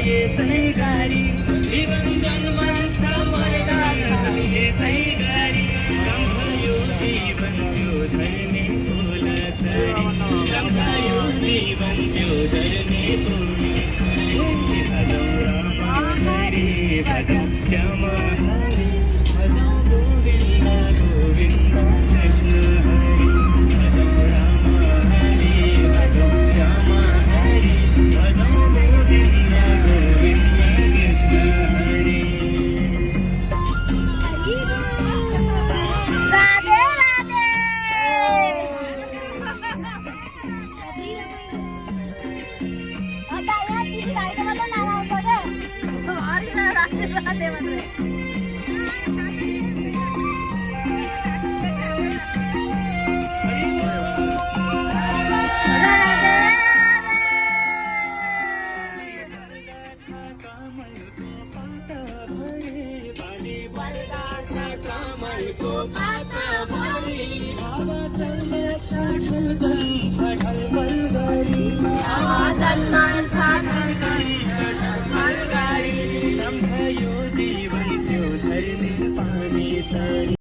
यसै गरी जीवन जन्मन्छ मर्दा यसै गरी रम्छ यो जीवन त्यो झर्ने फुलसरी रम्छ यो जीवन त्यो झर्ने फुलसरी भजौ राम हरि भजौ श्याम हरि भजौ गोविन्द गोविन्द कृष्ण हरि भजौ राम हरि भजौ श्याम हरि भजौ गोविन्द गोविन्द कृष्ण हरि राधे राधे आता या तिथे जायचं मला नाव आवडतं अरे राधे राधे म्हणजे कमलको पात भरि हावा चल्दछ